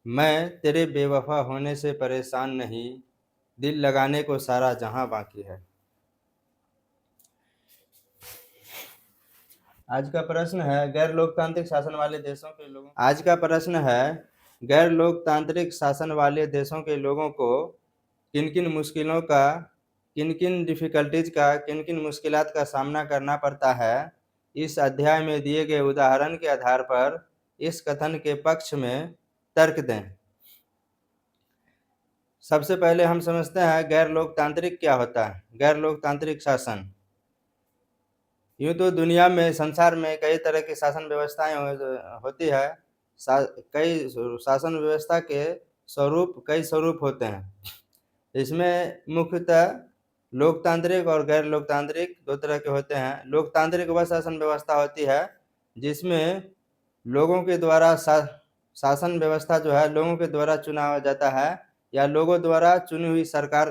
मैं तेरे बेवफा होने से परेशान नहीं, दिल लगाने को सारा जहां बाकी है। आज का प्रश्न है गैर लोकतांत्रिक शासन वाले देशों के लोगों आज का प्रश्न है गैर लोकतांत्रिक शासन वाले देशों के लोगों को किन किन मुश्किलों का किन किन डिफिकल्टीज का किन किन मुश्किलात का सामना करना पड़ता है। इस अध्याय में दिए गए उदाहरण के आधार पर इस कथन के पक्ष में तर्क दें। सबसे पहले हम समझते हैं गैर लोकतांत्रिक क्या होता है। गैर लोकतांत्रिक शासन, यूँ तो दुनिया में संसार में कई तरह की शासन व्यवस्थाएं होती है। कई शासन व्यवस्था के कई स्वरूप होते हैं। इसमें मुख्यतः लोकतांत्रिक और गैर लोकतांत्रिक दो तरह के होते हैं। लोकतांत्रिक वह शासन व्यवस्था होती है जिसमें लोगों के द्वारा शासन व्यवस्था जो है लोगों के द्वारा चुना जाता है या लोगों द्वारा चुनी हुई सरकार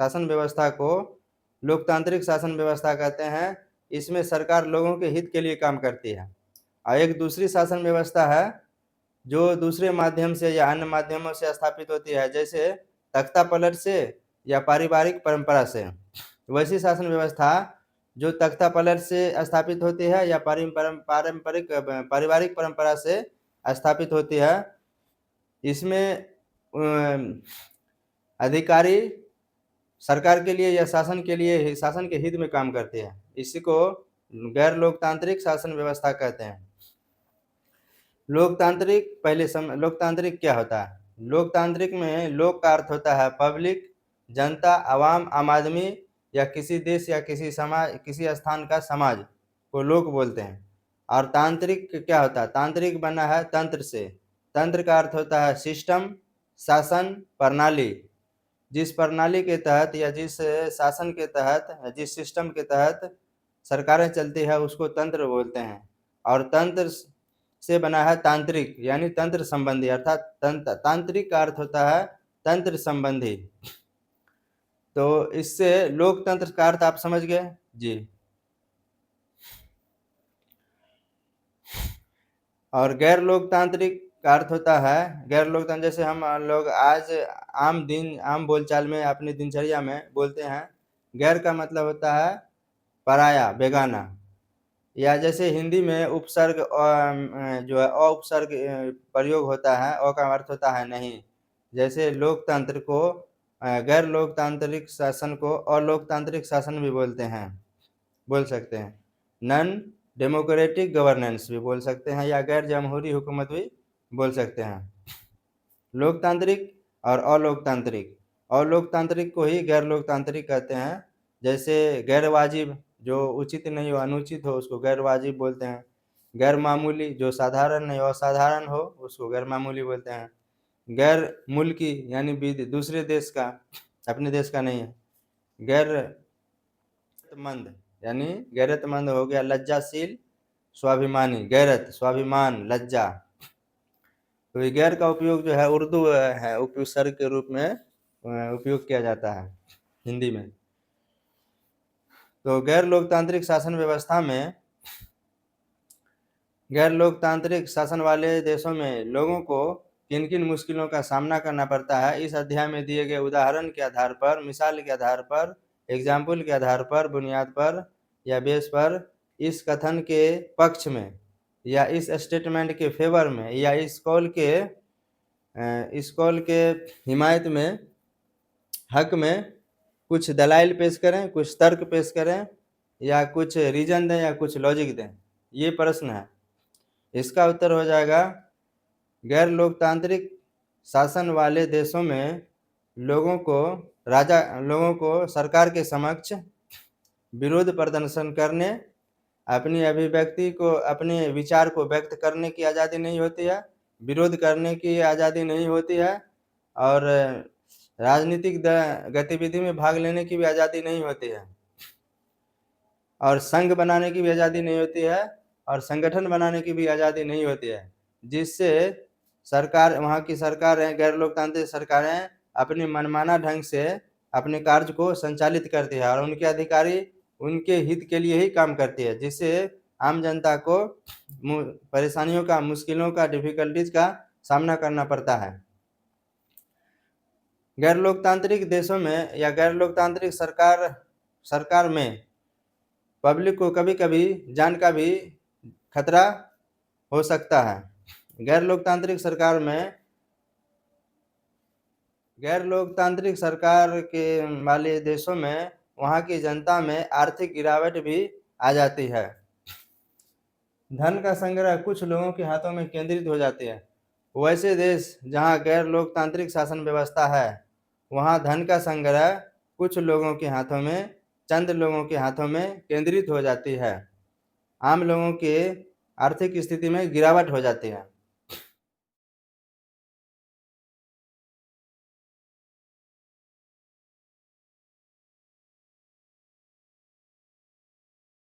शासन व्यवस्था को लोकतांत्रिक शासन व्यवस्था कहते हैं। इसमें सरकार लोगों के हित के लिए काम करती है। और एक दूसरी शासन व्यवस्था है जो दूसरे माध्यम से या अन्य माध्यमों से स्थापित होती है, जैसे तख्ता पलट से या पारिवारिक परंपरा से। वैसी शासन व्यवस्था जो तख्ता पलट से स्थापित होती है या पारिवारिक परंपरा से स्थापित होती है, इसमें अधिकारी सरकार के लिए या शासन के लिए शासन के हित में काम करते हैं। इसी को गैर लोकतांत्रिक शासन व्यवस्था कहते हैं। लोकतांत्रिक क्या होता है। लोकतांत्रिक में लोक का अर्थ होता है पब्लिक, जनता, आवाम, आम आदमी या किसी देश या किसी समाज किसी स्थान का समाज को लोक बोलते हैं। और तांत्रिक क्या होता है। तांत्रिक बना है तंत्र से। तंत्र का अर्थ होता है सिस्टम, शासन, प्रणाली। जिस प्रणाली के तहत या जिस शासन के तहत जिस सिस्टम के तहत सरकारें चलती है उसको तंत्र बोलते हैं। और तंत्र से बना है तांत्रिक, यानी तंत्र संबंधी, अर्थात तांत्रिक का अर्थ होता है तंत्र संबंधी। तो इससे लोकतंत्र का अर्थ आप समझ गए जी। और गैर लोकतांत्रिक का अर्थ होता है गैर लोकतांत्रिक, जैसे हम लोग आज आम बोलचाल में अपनी दिनचर्या में बोलते हैं। गैर का मतलब होता है पराया, बेगाना। या जैसे हिंदी में उपसर्ग जो है अ उपसर्ग प्रयोग होता है, अ का अर्थ होता है नहीं। जैसे लोकतंत्र को गैर लोकतांत्रिक शासन को अलोकतांत्रिक शासन भी बोल सकते हैं। नॉन डेमोक्रेटिक गवर्नेंस भी बोल सकते हैं या गैर जमहूरी हुकूमत भी बोल सकते हैं। लोकतांत्रिक और अलोकतांत्रिक को ही गैर लोकतांत्रिक कहते हैं। जैसे गैर वाजिब, जो उचित नहीं हो, अनुचित हो, उसको गैर वाजिब बोलते हैं। गैर मामूली, जो साधारण नहीं असाधारण हो, उसको गैर मामूली बोलते हैं। गैर मुल्की यानी दूसरे देश का, अपने देश का नहीं है। गैरतमंद यानी गैरतमंद हो गया लज्जाशील, स्वाभिमानी, गैरत स्वाभिमान, लज्जा। तो ये गैर का उपयोग जो है उर्दू है उपसर्ग के रूप में उपयोग किया जाता है हिंदी में। तो गैर लोकतांत्रिक शासन वाले देशों में लोगों को किन किन मुश्किलों का सामना करना पड़ता है, इस अध्याय में दिए गए उदाहरण के आधार पर, मिसाल के आधार पर, एग्जाम्पल के आधार पर, बुनियाद पर या बेस पर इस कथन के पक्ष में या इस स्टेटमेंट के फेवर में या इस कॉल के हिमायत में, हक में कुछ दलाइल पेश करें, कुछ तर्क पेश करें या कुछ रीजन दें या कुछ लॉजिक दें। ये प्रश्न है। इसका उत्तर हो जाएगा गैर लोकतांत्रिक शासन वाले देशों में लोगों को सरकार के समक्ष विरोध प्रदर्शन करने, अपनी अभिव्यक्ति को, अपने विचार को व्यक्त करने की आज़ादी नहीं होती है, विरोध करने की आज़ादी नहीं होती है, और राजनीतिक गतिविधि में भाग लेने की भी आज़ादी नहीं होती है, और संघ बनाने की भी आज़ादी नहीं होती है, और संगठन बनाने की भी आज़ादी नहीं होती है। जिससे वहाँ की सरकारें, गैर लोकतांत्रिक सरकारें अपनी मनमाना ढंग से अपने कार्य को संचालित करती है और उनके अधिकारी उनके हित के लिए ही काम करती है, जिससे आम जनता को परेशानियों का, मुश्किलों का, डिफिकल्टीज का सामना करना पड़ता है। गैर लोकतांत्रिक देशों में या गैर लोकतांत्रिक सरकार में पब्लिक को कभी कभी जान का भी खतरा हो सकता है। गैर लोकतांत्रिक सरकार के वाले देशों में वहाँ की जनता में आर्थिक गिरावट भी आ जाती है। धन का संग्रह कुछ लोगों के हाथों में केंद्रित हो जाती है। वैसे देश जहाँ गैर लोकतांत्रिक शासन व्यवस्था है, वहाँ धन का संग्रह कुछ लोगों के हाथों में, चंद लोगों के हाथों में केंद्रित हो जाती है। आम लोगों के आर्थिक स्थिति में गिरावट हो जाती है।